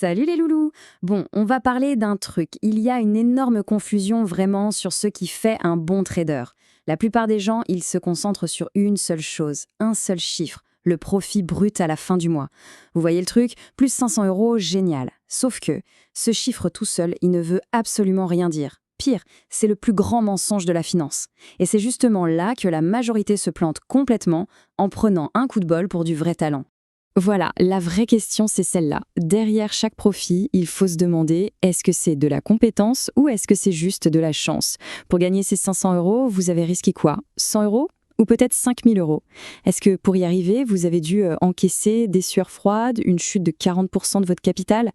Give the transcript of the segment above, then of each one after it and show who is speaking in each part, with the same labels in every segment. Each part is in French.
Speaker 1: Salut les loulous. Bon, on va parler d'un truc. Il y a une énorme confusion vraiment sur ce qui fait un bon trader. La plupart des gens, ils se concentrent sur une seule chose, un seul chiffre, le profit brut à la fin du mois. Vous voyez le truc? Plus 500 euros, génial. Sauf que ce chiffre tout seul, il ne veut absolument rien dire. Pire, c'est le plus grand mensonge de la finance. Et c'est justement là que la majorité se plante complètement en prenant un coup de bol pour du vrai talent. Voilà, la vraie question, c'est celle-là. Derrière chaque profit, il faut se demander, est-ce que c'est de la compétence ou est-ce que c'est juste de la chance? Pour gagner ces 500 euros, vous avez risqué quoi? 100 euros? Ou peut-être 5000 euros? Est-ce que pour y arriver, vous avez dû encaisser des sueurs froides, une chute de 40% de votre capital?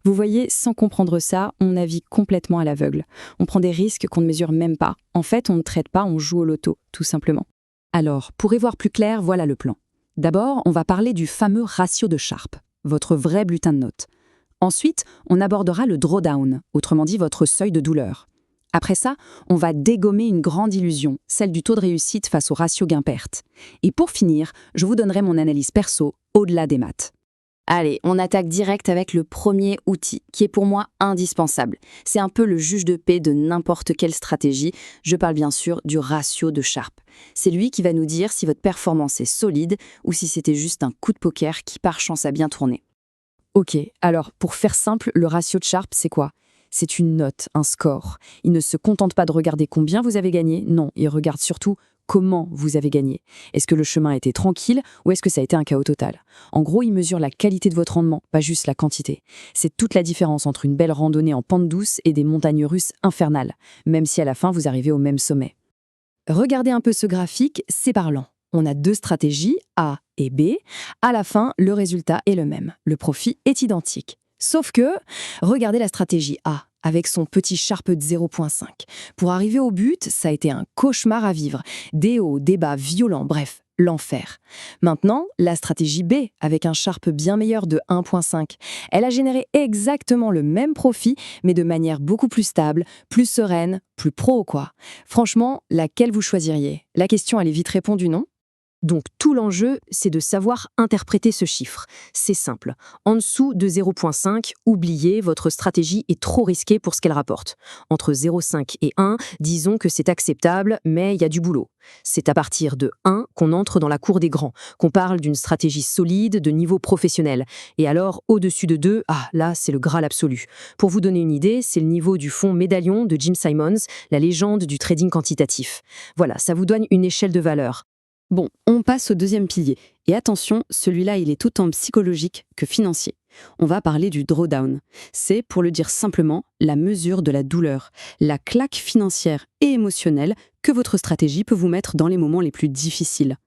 Speaker 1: Vous voyez, sans comprendre ça, on navigue complètement à l'aveugle. On prend des risques qu'on ne mesure même pas. En fait, on ne trade pas, on joue au loto, tout simplement. Alors, pour y voir plus clair, voilà le plan. D'abord, on va parler du fameux ratio de Sharpe, votre vrai bulletin de notes. Ensuite, on abordera le drawdown, autrement dit votre seuil de douleur. Après ça, on va dégommer une grande illusion, celle du taux de réussite face au ratio gain-perte. Et pour finir, je vous donnerai mon analyse perso au-delà des maths. Allez, on attaque direct avec le premier outil, qui est pour moi indispensable. C'est un peu le juge de paix de n'importe quelle stratégie. Je parle bien sûr du ratio de Sharpe. C'est lui qui va nous dire si votre performance est solide ou si c'était juste un coup de poker qui par chance a bien tourné. Ok, alors pour faire simple, le ratio de Sharpe, c'est quoi? C'est une note, un score. Il ne se contente pas de regarder combien vous avez gagné, non, il regarde surtout comment vous avez gagné. Est-ce que le chemin a été tranquille ou est-ce que ça a été un chaos total? En gros, il mesure la qualité de votre rendement, pas juste la quantité. C'est toute la différence entre une belle randonnée en pente douce et des montagnes russes infernales, même si à la fin vous arrivez au même sommet. Regardez un peu ce graphique, c'est parlant. On a deux stratégies, A et B. À la fin, le résultat est le même. Le profit est identique. Sauf que, regardez la stratégie A, avec son petit Sharpe de 0,5. Pour arriver au but, ça a été un cauchemar à vivre. Des hauts, des bas violents, bref, l'enfer. Maintenant, la stratégie B, avec un Sharpe bien meilleur de 1,5. Elle a généré exactement le même profit, mais de manière beaucoup plus stable, plus sereine, plus pro, quoi. Franchement, laquelle vous choisiriez? La question, elle est vite répondue, non? Donc tout l'enjeu, c'est de savoir interpréter ce chiffre. C'est simple. En dessous de 0,5, oubliez, votre stratégie est trop risquée pour ce qu'elle rapporte. Entre 0,5 et 1, disons que c'est acceptable, mais il y a du boulot. C'est à partir de 1 qu'on entre dans la cour des grands, qu'on parle d'une stratégie solide de niveau professionnel. Et alors, au-dessus de 2, là, c'est le Graal absolu. Pour vous donner une idée, c'est le niveau du fonds Médaillon de Jim Simons, la légende du trading quantitatif. Voilà, ça vous donne une échelle de valeur. Bon, on passe au deuxième pilier. Et attention, celui-là, il est tout en psychologique que financier. On va parler du drawdown. C'est, pour le dire simplement, la mesure de la douleur, la claque financière et émotionnelle que votre stratégie peut vous mettre dans les moments les plus difficiles.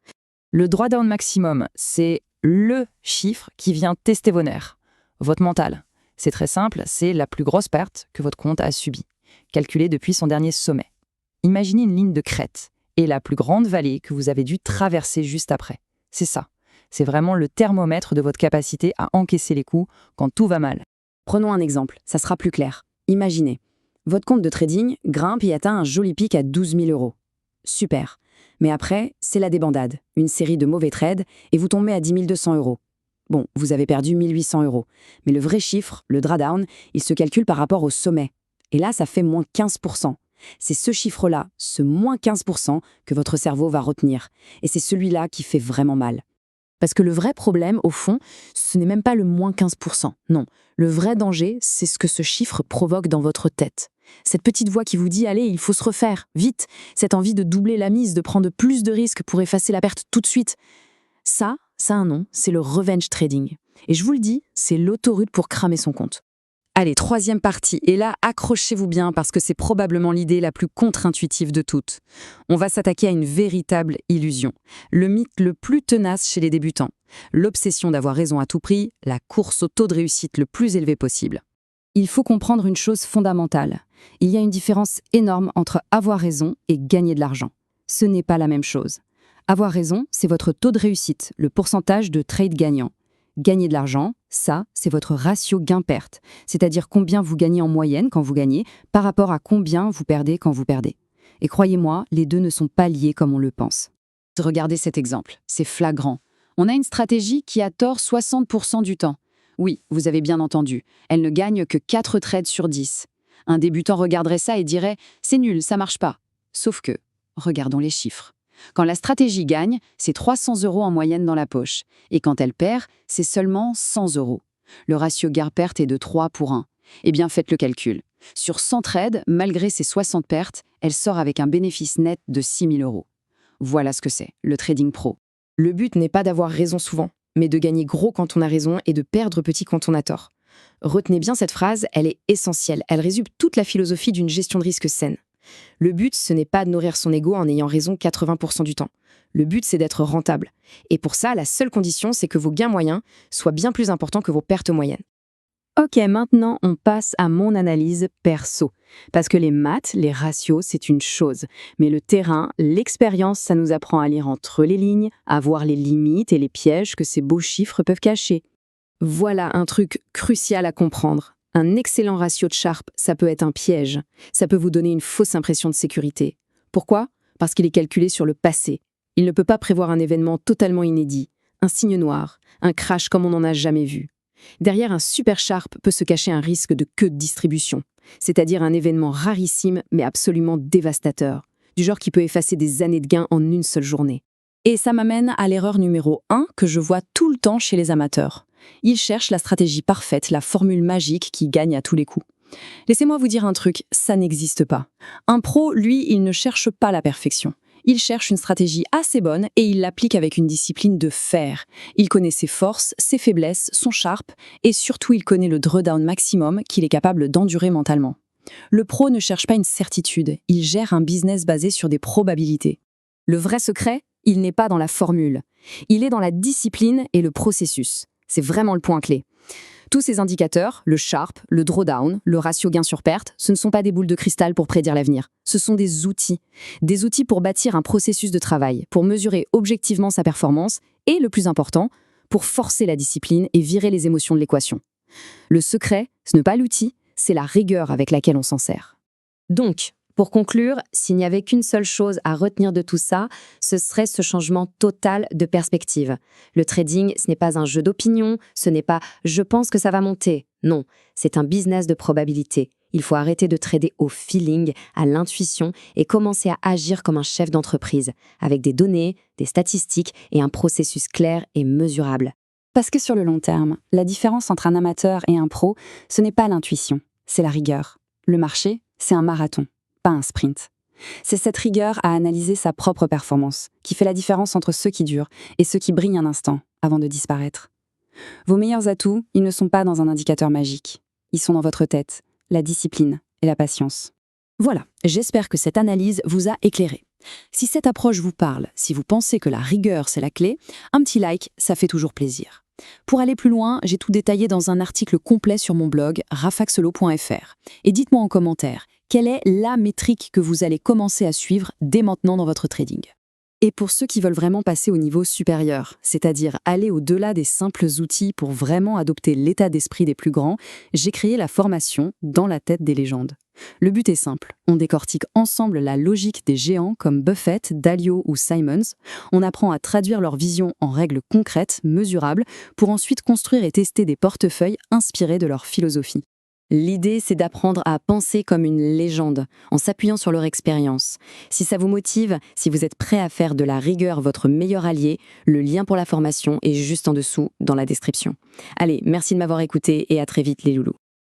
Speaker 1: Le drawdown maximum, c'est le chiffre qui vient tester vos nerfs, votre mental. C'est très simple, c'est la plus grosse perte que votre compte a subie, calculée depuis son dernier sommet. Imaginez une ligne de crête et la plus grande vallée que vous avez dû traverser juste après. C'est ça. C'est vraiment le thermomètre de votre capacité à encaisser les coups quand tout va mal. Prenons un exemple, ça sera plus clair. Imaginez, votre compte de trading grimpe et atteint un joli pic à 12 000 euros. Super. Mais après, c'est la débandade, une série de mauvais trades, et vous tombez à 10 200 euros. Bon, vous avez perdu 1 800 euros. Mais le vrai chiffre, le drawdown, il se calcule par rapport au sommet. Et là, ça fait moins 15%. C'est ce chiffre-là, ce moins 15%, que votre cerveau va retenir. Et c'est celui-là qui fait vraiment mal. Parce que le vrai problème, au fond, ce n'est même pas le moins 15%. Non, le vrai danger, c'est ce que ce chiffre provoque dans votre tête. Cette petite voix qui vous dit « Allez, il faut se refaire, vite !» Cette envie de doubler la mise, de prendre plus de risques pour effacer la perte tout de suite. Ça a un nom, c'est le revenge trading. Et je vous le dis, c'est l'autoroute pour cramer son compte. Allez, troisième partie, et là, accrochez-vous bien parce que c'est probablement l'idée la plus contre-intuitive de toutes. On va s'attaquer à une véritable illusion, le mythe le plus tenace chez les débutants, l'obsession d'avoir raison à tout prix, la course au taux de réussite le plus élevé possible. Il faut comprendre une chose fondamentale. Il y a une différence énorme entre avoir raison et gagner de l'argent. Ce n'est pas la même chose. Avoir raison, c'est votre taux de réussite, le pourcentage de trades gagnants. Gagner de l'argent, ça, c'est votre ratio gain-perte, c'est-à-dire combien vous gagnez en moyenne quand vous gagnez par rapport à combien vous perdez quand vous perdez. Et croyez-moi, les deux ne sont pas liés comme on le pense. Regardez cet exemple, c'est flagrant. On a une stratégie qui a tort 60% du temps. Oui, vous avez bien entendu. Elle ne gagne que 4 trades sur 10. Un débutant regarderait ça et dirait « c'est nul, ça marche pas ». Sauf que, regardons les chiffres. Quand la stratégie gagne, c'est 300 € en moyenne dans la poche. Et quand elle perd, c'est seulement 100 €. Le ratio gain-perte est de 3 pour 1. Eh bien, faites le calcul. Sur 100 trades, malgré ses 60 pertes, elle sort avec un bénéfice net de 6 000 €. Voilà ce que c'est, le trading pro.
Speaker 2: Le but n'est pas d'avoir raison souvent, mais de gagner gros quand on a raison et de perdre petit quand on a tort. Retenez bien cette phrase, elle est essentielle. Elle résume toute la philosophie d'une gestion de risque saine. Le but, ce n'est pas de nourrir son ego en ayant raison 80% du temps. Le but, c'est d'être rentable. Et pour ça, la seule condition, c'est que vos gains moyens soient bien plus importants que vos pertes moyennes.
Speaker 1: Ok, maintenant on passe à mon analyse perso. Parce que les maths, les ratios, c'est une chose. Mais le terrain, l'expérience, ça nous apprend à lire entre les lignes, à voir les limites et les pièges que ces beaux chiffres peuvent cacher. Voilà un truc crucial à comprendre. Un excellent ratio de Sharpe, ça peut être un piège. Ça peut vous donner une fausse impression de sécurité. Pourquoi? Parce qu'il est calculé sur le passé. Il ne peut pas prévoir un événement totalement inédit, un signe noir, un crash comme on n'en a jamais vu. Derrière un super Sharpe peut se cacher un risque de queue de distribution, c'est-à-dire un événement rarissime mais absolument dévastateur, du genre qui peut effacer des années de gains en une seule journée. Et ça m'amène à l'erreur numéro 1 que je vois tout le temps chez les amateurs. Ils cherchent la stratégie parfaite, la formule magique qui gagne à tous les coups. Laissez-moi vous dire un truc, ça n'existe pas. Un pro, lui, il ne cherche pas la perfection. Il cherche une stratégie assez bonne et il l'applique avec une discipline de fer. Il connaît ses forces, ses faiblesses, son Sharpe et surtout il connaît le drawdown maximum qu'il est capable d'endurer mentalement. Le pro ne cherche pas une certitude, il gère un business basé sur des probabilités. Le vrai secret, il n'est pas dans la formule. Il est dans la discipline et le processus. C'est vraiment le point clé. Tous ces indicateurs, le Sharpe, le drawdown, le ratio gain sur perte, ce ne sont pas des boules de cristal pour prédire l'avenir. Ce sont des outils. Des outils pour bâtir un processus de travail, pour mesurer objectivement sa performance et, le plus important, pour forcer la discipline et virer les émotions de l'équation. Le secret, ce n'est pas l'outil, c'est la rigueur avec laquelle on s'en sert. Donc, pour conclure, s'il n'y avait qu'une seule chose à retenir de tout ça, ce serait ce changement total de perspective. Le trading, ce n'est pas un jeu d'opinion, ce n'est pas « je pense que ça va monter ». Non, c'est un business de probabilité. Il faut arrêter de trader au feeling, à l'intuition et commencer à agir comme un chef d'entreprise, avec des données, des statistiques et un processus clair et mesurable. Parce que sur le long terme, la différence entre un amateur et un pro, ce n'est pas l'intuition, c'est la rigueur. Le marché, c'est un marathon, pas un sprint. C'est cette rigueur à analyser sa propre performance qui fait la différence entre ceux qui durent et ceux qui brillent un instant avant de disparaître. Vos meilleurs atouts, ils ne sont pas dans un indicateur magique. Ils sont dans votre tête, la discipline et la patience. Voilà, j'espère que cette analyse vous a éclairé. Si cette approche vous parle, si vous pensez que la rigueur c'est la clé, un petit like, ça fait toujours plaisir. Pour aller plus loin, j'ai tout détaillé dans un article complet sur mon blog rafaxelo.fr. Et dites-moi en commentaire, quelle est la métrique que vous allez commencer à suivre dès maintenant dans votre trading? Et pour ceux qui veulent vraiment passer au niveau supérieur, c'est-à-dire aller au-delà des simples outils pour vraiment adopter l'état d'esprit des plus grands, j'ai créé la formation Dans la tête des légendes. Le but est simple, on décortique ensemble la logique des géants comme Buffett, Dalio ou Simons, on apprend à traduire leur vision en règles concrètes, mesurables, pour ensuite construire et tester des portefeuilles inspirés de leur philosophie. L'idée, c'est d'apprendre à penser comme une légende, en s'appuyant sur leur expérience. Si ça vous motive, si vous êtes prêt à faire de la rigueur votre meilleur allié, le lien pour la formation est juste en dessous dans la description. Allez, merci de m'avoir écouté et à très vite les loulous.